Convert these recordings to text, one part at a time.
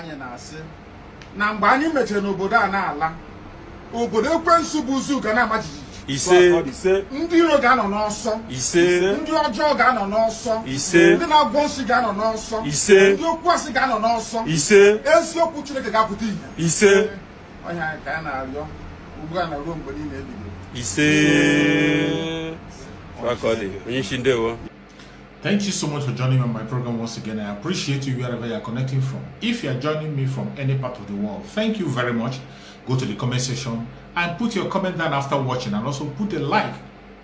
anyị na-asị na mgbe anyị mechara n'obodo a na-ala obodo ekwensu bụ uzu ga na-ama jijiji ise ndị iro ga-anọ n'ọsọ ise ndị ọjọọ ga-anọ n'ọsọ ise ndị na-agwọ nsị ga-anọ n'ọsọ ise ndị okwu asị ga-anọ n'ọsọ ise eziokwu Chineke ga-apụta ihe ise onye anyị ka anyị na-arịọ ugbu a na ruo mgbe niile ebido ise Fakodi onye isi ndewo. Thank you so much for joining me on my program once again. I appreciate you wherever you are connecting from. If you are joining me from any part of the world, thank you very much. Go to the comment section and put your comment down after watching, and also put a like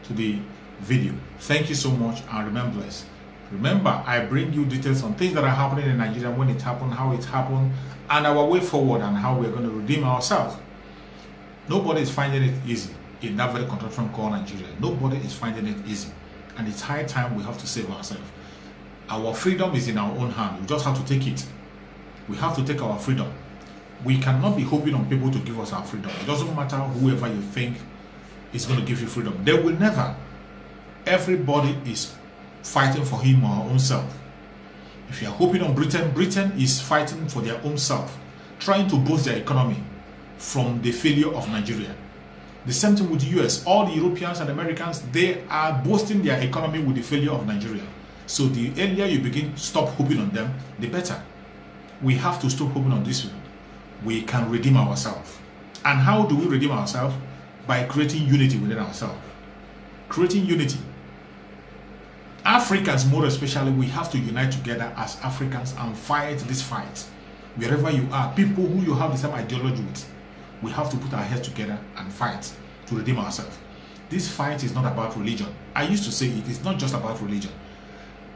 to the video. Thank you so much, and remember this. Remember, I bring you details on things that are happening in Nigeria, when it happened, how it happened, and our way forward, and how we're going to redeem ourselves. Nobody is finding it easy in that very contraption called Nigeria. Nobody is finding it easy. And it's high time we have to save ourselves. Our freedom is in our own hand. We just have to take it. We have to take our freedom. We cannot be hoping on people to give us our freedom. It doesn't matter whoever you think is going to give you freedom. They will never. Everybody is fighting for him or her own self. If you are hoping on Britain, Britain is fighting for their own self, trying to boost their economy from the failure of Nigeria. The same thing with the US. All the Europeans and Americans, they are boosting their economy with the failure of Nigeria. So the earlier you begin to stop hoping on them, the better. We have to stop hoping on these people. We can redeem ourselves. And how do we redeem ourselves? By creating unity within ourselves. Creating unity. Africans, more especially, we have to unite together as Africans and fight this fight. Wherever you are, people who you have the same ideology with, we have to put our heads together and fight to redeem ourselves. This fight is not about religion. I used to say it is not just about religion.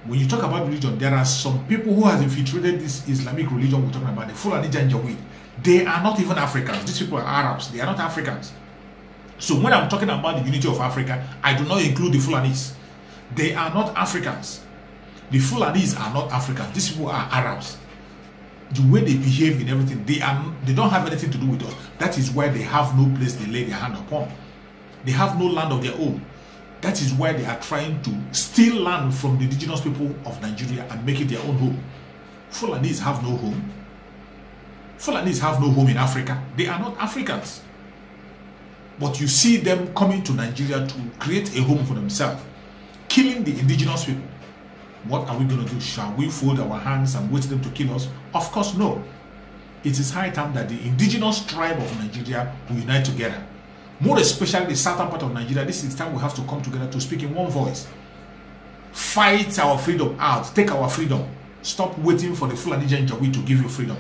When you talk about religion, there are some people who have infiltrated this Islamic religion we're talking about, the Fulani Janjaweed. They are not even Africans. These people are Arabs. They are not Africans. So when I'm talking about the unity of Africa, I do not include the Fulanis. They are not Africans. The Fulanis are not Africans. These people are Arabs. The way they behave in everything, they don't have anything to do with us. That is why they have no place they lay their hand upon. They have no land of their own. That is why they are trying to steal land from the indigenous people of Nigeria and make it their own home. Fulanis have no home. Fulanis have no home in Africa. They are not Africans. But you see them coming to Nigeria to create a home for themselves, killing the indigenous people. What are we going to do? Shall we fold our hands and wait them to kill us? Of course, no. It is high time that the indigenous tribe of Nigeria will unite together. More especially the southern part of Nigeria, this is time we have to come together to speak in one voice. Fight our freedom out. Take our freedom. Stop waiting for the Fulani Janjaweed to give you freedom.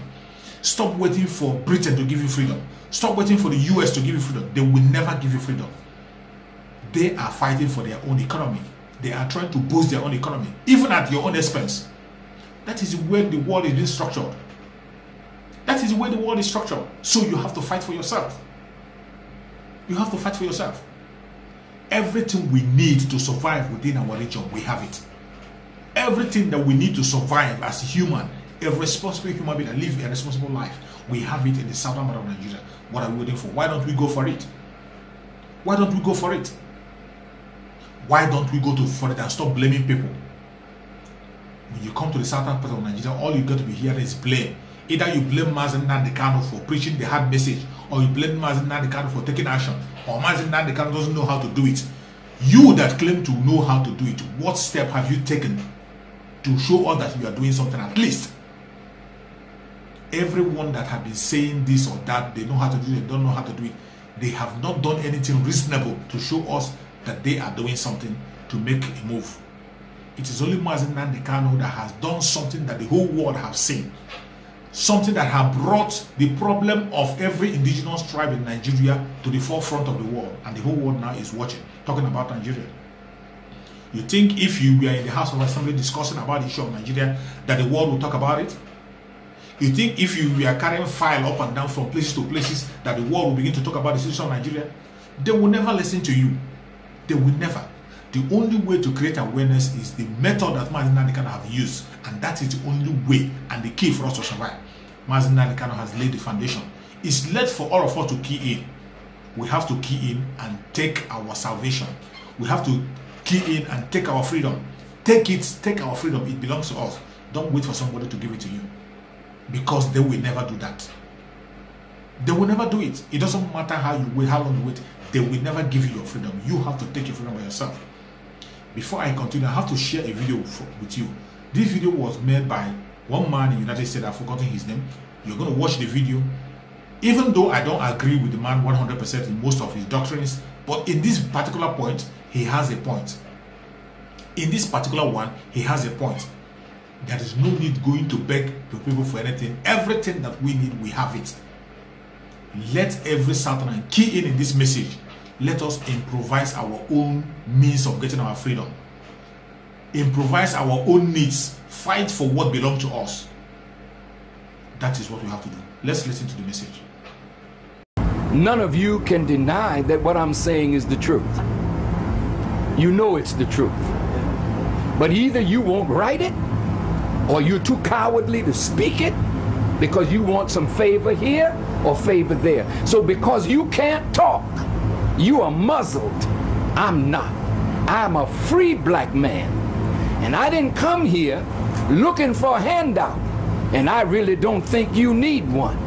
Stop waiting for Britain to give you freedom. Stop waiting for the US to give you freedom. They will never give you freedom. They are fighting for their own economy. They are trying to boost their own economy, even at your own expense. That is where the world is being structured. That is where the world is structured. So you have to fight for yourself. You have to fight for yourself. Everything we need to survive within our region, we have it. Everything that we need to survive as a human, a responsible human being that live a responsible life, we have it in the southern part of Nigeria. What are we waiting for? Why don't we go for it? Why don't we go for it? Why don't we go for it and stop blaming people? When you come to the southern part of Nigeria, all you got to be hearing is blame. Either you blame Mazi Nnamdi Kanu for preaching the hard message, or you blame Mazi Nnamdi Kanu for taking action, or Mazi Nnamdi Kanu doesn't know how to do it. You that claim to know how to do it, what step have you taken to show us that you are doing something at least? Everyone that have been saying this or that, they know how to do it, they don't know how to do it, they have not done anything reasonable to show us that they are doing something to make a move. It is only Mazi Nnamdi Kanu that has done something that the whole world have seen. Something that has brought the problem of every indigenous tribe in Nigeria to the forefront of the world. And the whole world now is watching, talking about Nigeria. You think if you were in the House of Assembly discussing about the issue of Nigeria, that the world will talk about it? You think if you were carrying file up and down from places to places, that the world will begin to talk about the situation of Nigeria? They will never listen to you. They will never. The only way to create awareness is the method that Mazi Nnamdi Kanu have used, and that is the only way and the key for us to survive. Mazi Nnamdi Kanu has laid the foundation. It's left for all of us to key in. We have to key in and take our salvation. We have to key in and take our freedom. Take our freedom. It belongs to us. Don't wait for somebody to give it to you. because they will never do that. They will never do it. It doesn't matter how you wait, how long you wait. They will never give you your freedom. You have to take your freedom by yourself. Before I continue, I have to share a video with you. This video was made by one man in the United States. I've forgotten his name. You're going to watch the video. Even though I don't agree with the man 100% in most of his doctrines, but in this particular point, he has a point. In this particular one, he has a point. There is no need going to beg the people for anything. Everything that we need, we have it. Let every Southerner key in this message. Let us improvise our own means of getting our freedom. Improvise our own needs. Fight for what belongs to us. That is what we have to do. Let's listen to the message. None of you can deny that what I'm saying is the truth. You know it's the truth. But either you won't write it, or you're too cowardly to speak it because you want some favor here or favor there. So because you can't talk, you are muzzled. I'm not. I'm a free black man. And I didn't come here looking for a handout. And I really don't think you need one.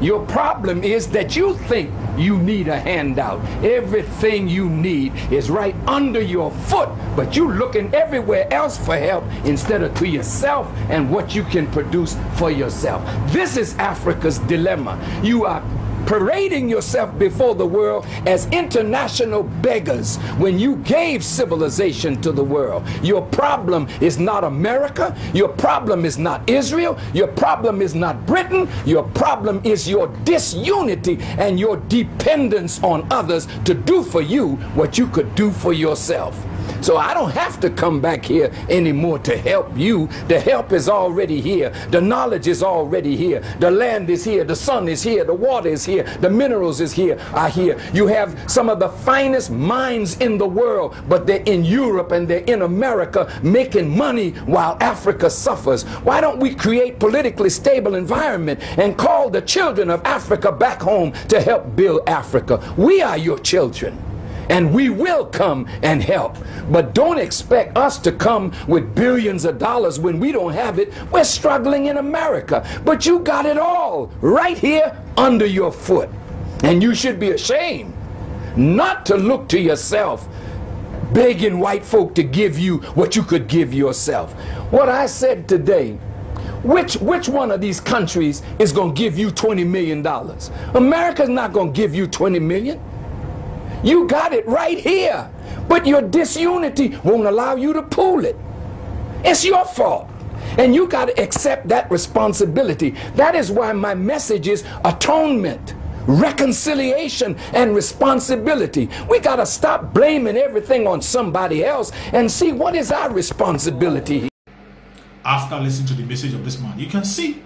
Your problem is that you think you need a handout. Everything you need is right under your foot, but you're looking everywhere else for help instead of to yourself and what you can produce for yourself. This is Africa's dilemma. You are parading yourself before the world as international beggars when you gave civilization to the world. Your problem is not America. Your problem is not Israel. Your problem is not Britain. Your problem is your disunity and your dependence on others to do for you what you could do for yourself. So I don't have to come back here anymore to help you. The help is already here. The knowledge is already here. The land is here. The sun is here. The water is here. The minerals are here. You have some of the finest minds in the world, but they're in Europe and they're in America making money while Africa suffers. Why don't we create politically stable environment and call the children of Africa back home to help build Africa? We are your children. And we will come and help. But don't expect us to come with billions of dollars when we don't have it. We're struggling in America. But you got it all right here under your foot. And you should be ashamed not to look to yourself, begging white folk to give you what you could give yourself. What I said today, which one of these countries is going to give you $20 million? America's not going to give you $20 million. You got it right here, but your disunity won't allow you to pool it. It's your fault, and you got to accept that responsibility. That is why my message is atonement, reconciliation, and responsibility. We got to stop blaming everything on somebody else and see what is our responsibility. After listening to the message of this man, you can see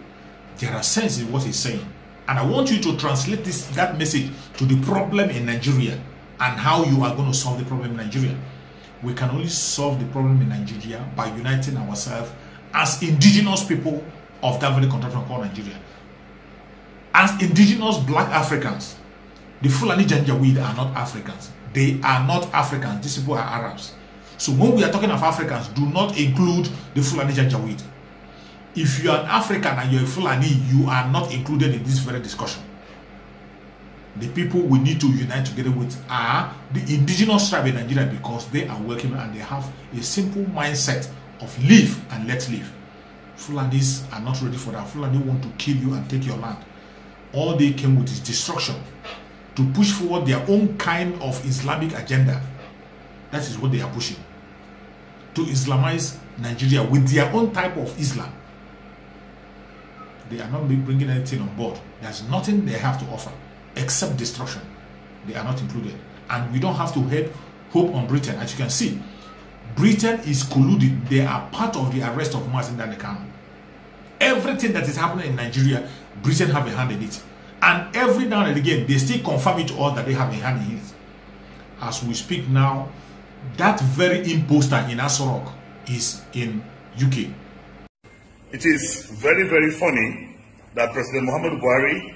there are sense in what he's saying. And I want you to translate that message to the problem in Nigeria and how you are going to solve the problem in Nigeria. We can only solve the problem in Nigeria by uniting ourselves as indigenous people of that very country called Nigeria. As indigenous black Africans. The Fulani Janjaweed are not Africans. They are not Africans. These people are Arabs. So when we are talking of Africans, do not include the Fulani Janjaweed. If you are an African and you're a Fulani, you are not included in this very discussion. The people we need to unite together with are the indigenous tribe in Nigeria, because they are working and they have a simple mindset of live and let live. Fulanis are not ready for that. Fulani want to kill you and take your land. All they came with is destruction, to push forward their own kind of Islamic agenda. That is what they are pushing. To Islamize Nigeria with their own type of Islam. They are not bringing anything on board. There's nothing they have to offer except destruction. They are not included. And we don't have to hope on Britain. As you can see, Britain is colluded. They are part of the arrest of Mazi Nnamdi Kanu. Everything that is happening in Nigeria, Britain have a hand in it. And every now and again, they still confirm it all that they have a hand in it. As we speak now, that very imposter in Aso Rock is in UK. It is very, very funny that President Muhammadu Buhari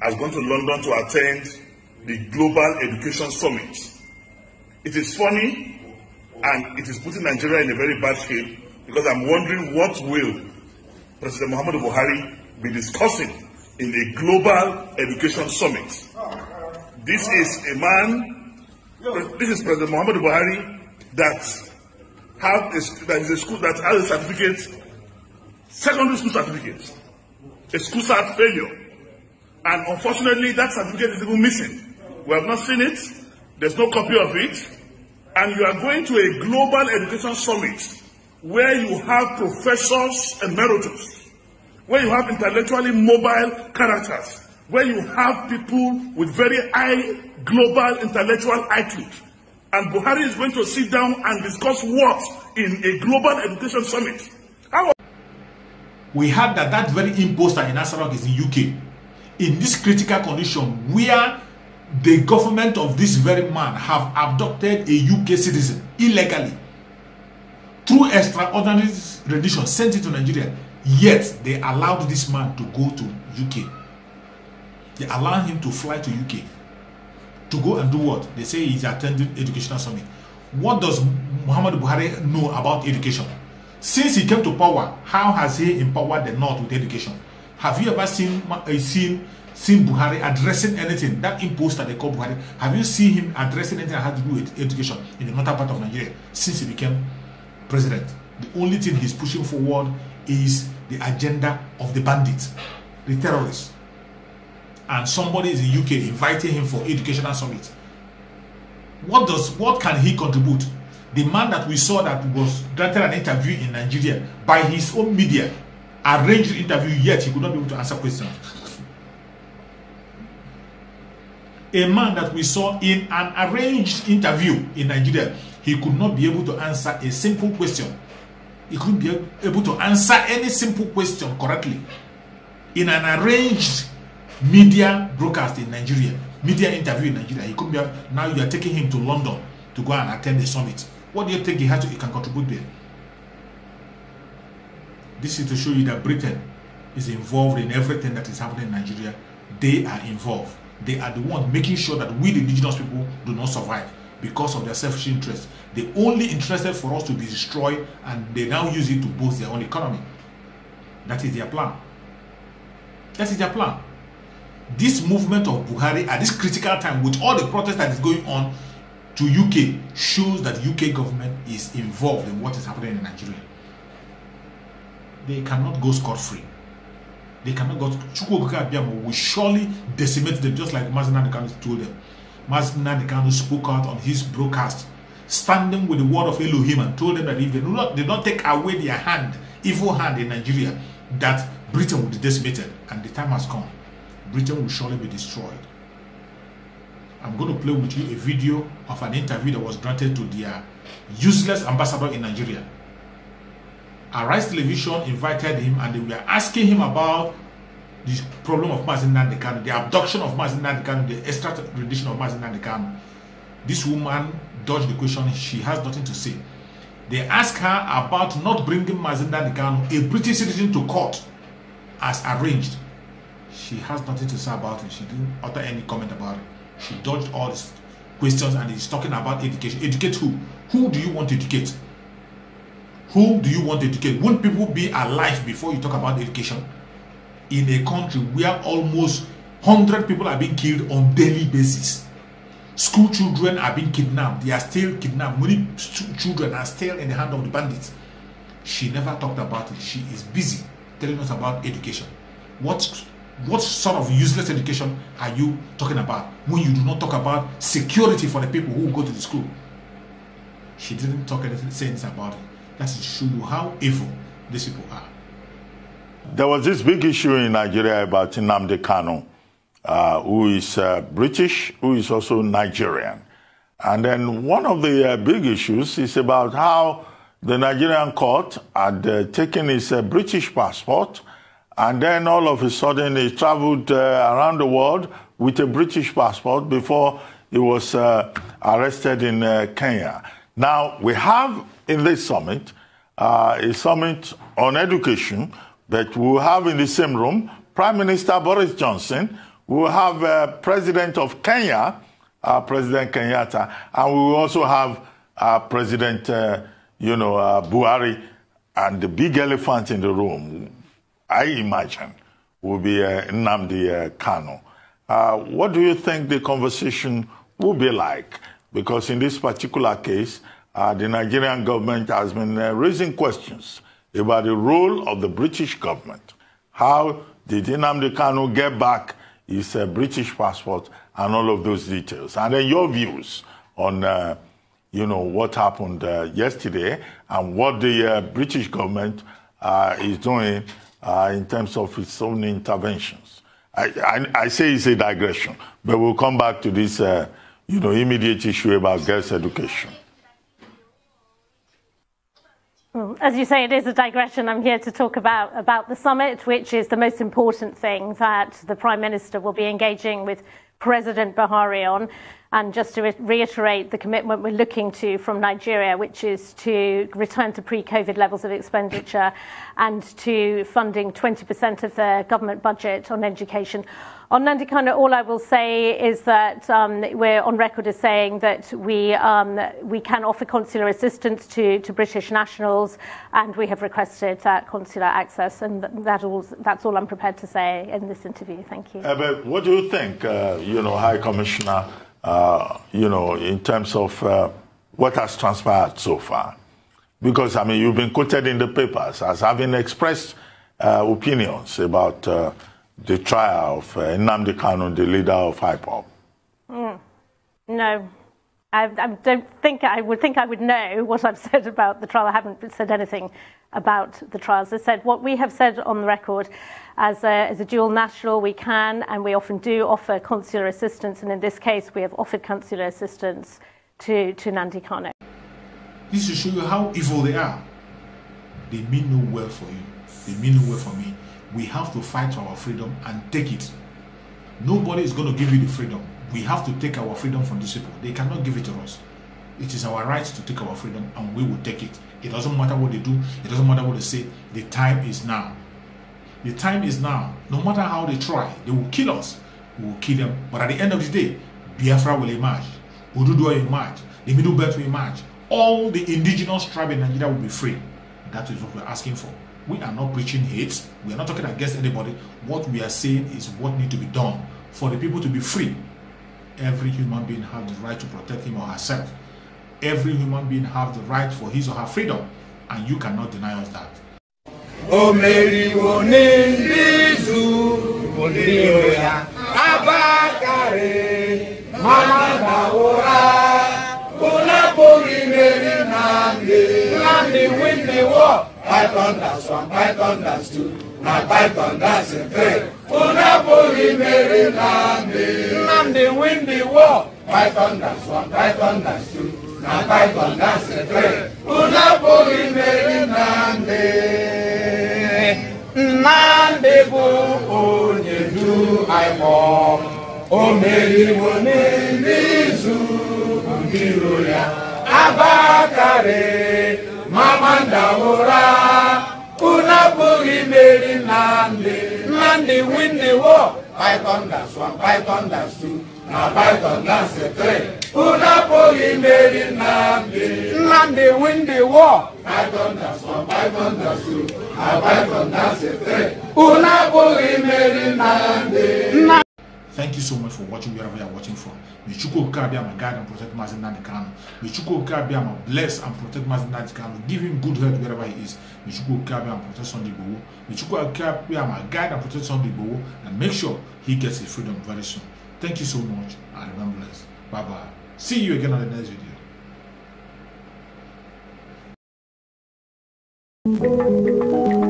has gone to London to attend the Global Education Summit. It is funny, and it is putting Nigeria in a very bad shape, because I'm wondering what will President Muhammadu Buhari be discussing in a global education summit. This is a man, this is President Muhammadu Buhari that is a school that has a certificate, secondary school certificate, a school cert failure. And unfortunately, that certificate is even missing. We have not seen it. There's no copy of it. And you are going to a global education summit where you have professors emeritus, where you have intellectually mobile characters, where you have people with very high global intellectual IQ. And Buhari is going to sit down and discuss what in a global education summit. We heard that very imposter in Asarok is in UK. In this critical condition where the government of this very man have abducted a UK citizen illegally through extraordinary rendition, sent it to Nigeria, yet they allowed this man to go to UK. They allowed him to fly to UK to go and do what? They say he's attending educational summit. What does Muhammadu Buhari know about education? Since he came to power, how has he empowered the North with education? Have you ever seen Buhari addressing anything? That imposter they call Buhari, have you seen him addressing anything that has to do with education in the northern part of Nigeria since he became president? The only thing he's pushing forward is the agenda of the bandits, the terrorists. And somebody is in UK inviting him for educational summit. What can he contribute? The man that we saw that was granted an interview in Nigeria by his own media, arranged the interview, yet he could not be able to answer questions. A man that we saw in an arranged interview in Nigeria, he could not be able to answer a simple question. He couldn't be able to answer any simple question correctly. In an arranged media broadcast in Nigeria, media interview in Nigeria, he couldn't be able, now you are taking him to London to go and attend the summit. What do you think he can contribute there? This is to show you that Britain is involved in everything that is happening in Nigeria. They are involved. They are the ones making sure that we, the indigenous people, do not survive because of their selfish interests. They only interested for us to be destroyed, and they now use it to boost their own economy. That is their plan. That is their plan. This movement of Buhari at this critical time, with all the protests that is going on to UK, shows that UK government is involved in what is happening in Nigeria. They cannot go scot-free. They cannot go. Chukwuemeka Abbiamo will surely decimate them, just like Mazi Nnamdi Kanu told them. Mazi Nnamdi Kanu spoke out on his broadcast, standing with the word of Elohim, and told them that if they do not take away their hand, evil hand in Nigeria, that Britain will be decimated, and the time has come. Britain will surely be destroyed. I'm going to play with you a video of an interview that was granted to their useless ambassador in Nigeria. Arise Television invited him, and they were asking him about the problem of Mazi Nnamdi Kanu, the abduction of Mazi Nnamdi Kanu, the extradition of Mazi Nnamdi Kanu. This woman dodged the question. She has nothing to say. They asked her about not bringing Mazi Nnamdi Kanu, a British citizen, to court as arranged. She has nothing to say about it. She didn't utter any comment about it. She dodged all these questions, and is talking about education. Educate who? Who do you want to educate? Who do you want to educate? Won't people be alive before you talk about education? In a country where almost 100 people are being killed on daily basis. School children are being kidnapped. They are still kidnapped. Many children are still in the hand of the bandits. She never talked about it. She is busy telling us about education. What sort of useless education are you talking about when you do not talk about security for the people who go to the school? She didn't talk anything, say anything about it. That shows you how evil these people are. There was this big issue in Nigeria about Nnamdi Kanu, who is British, who is also Nigerian. And then one of the big issues is about how the Nigerian court had taken his British passport, and then all of a sudden he traveled around the world with a British passport before he was arrested in Kenya. Now, we have in this summit a summit on education, but we'll have in the same room Prime Minister Boris Johnson, we'll have President of Kenya, President Kenyatta, and we will also have President Buhari, and the big elephant in the room, I imagine, will be Nnamdi Kanu. What do you think the conversation will be like? Because in this particular case, the Nigerian government has been raising questions about the role of the British government. How did Nnamdi Kanu get back his British passport and all of those details? And then your views on, what happened yesterday and what the British government is doing in terms of its own interventions. I say it's a digression, but we'll come back to this, immediate issue about girls' education. As you say, it is a digression. I'm here to talk about the summit, which is the most important thing that the Prime Minister will be engaging with President Buhari on. And just to reiterate the commitment we're looking to from Nigeria, which is to return to pre-COVID levels of expenditure and to funding 20% of the government budget on education. On Nnamdi Kanu, all I will say is that we're on record as saying that we can offer consular assistance to British nationals, and we have requested consular access, and that's all I'm prepared to say in this interview. Thank you. But what do you think, High Commissioner, in terms of what has transpired so far? Because, you've been quoted in the papers as having expressed opinions about the trial of Nnamdi Kanu, the leader of IPOB. No. I don't think I would know what I've said about the trial. I haven't said anything about the trials. As I said, what we have said on the record, as a dual national, we can and we often do offer consular assistance, and in this case, we have offered consular assistance to Nnamdi Kanu. This to show you how evil they are. They mean no well for you. They mean no well for me. We have to fight for our freedom and take it. Nobody is going to give you the freedom. We have to take our freedom from these people. They cannot give it to us. It is our right to take our freedom, and we will take it. It doesn't matter what they do. It doesn't matter what they say. The time is now. The time is now. No matter how they try, they will kill us. We will kill them. But at the end of the day, Biafra will emerge. Oduduwa will emerge. The Middle Belt will emerge. All the indigenous tribes in Nigeria will be free. That is what we're asking for. We are not preaching hate. We are not talking against anybody. What we are saying is what needs to be done for the people to be free. Every human being has the right to protect him or herself. Every human being has the right for his or her freedom, and you cannot deny us that. Python that's one, Python that's two, now Python that's a three. Unapoli Mary Nnamdi win the war. Python that's one, Python that's two, now Python that's a three. Unapoli Mary Nnamdi bu onye du IPOB. O Mary wone nizu mbiro ya Abakare. Mamanda ora, Unapoli Mary Nnamdi win the war. Python that's one, Python that's two, now Python that's a three. Unapoli Mary Nnamdi win the war. Python that's one, Python that's two, now Python that's a three. Unapoli Mary Nnamdi. Thank you so much for watching wherever you are watching from. May Chukwu Okike Abiyama guide and protect Mazi Nnamdi Kanu. May Chukwu Okike Abiyama bless and protect Mazi Nnamdi Kanu. Give him good health wherever he is. May Chukwu Okike Abiyama protect Sunday Igboho. May Chukwu Okike Abiyama guide and protect Sunday Igboho and make sure he gets his freedom very soon. Thank you so much and remember blessed. Bye bye. See you again on the next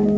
video.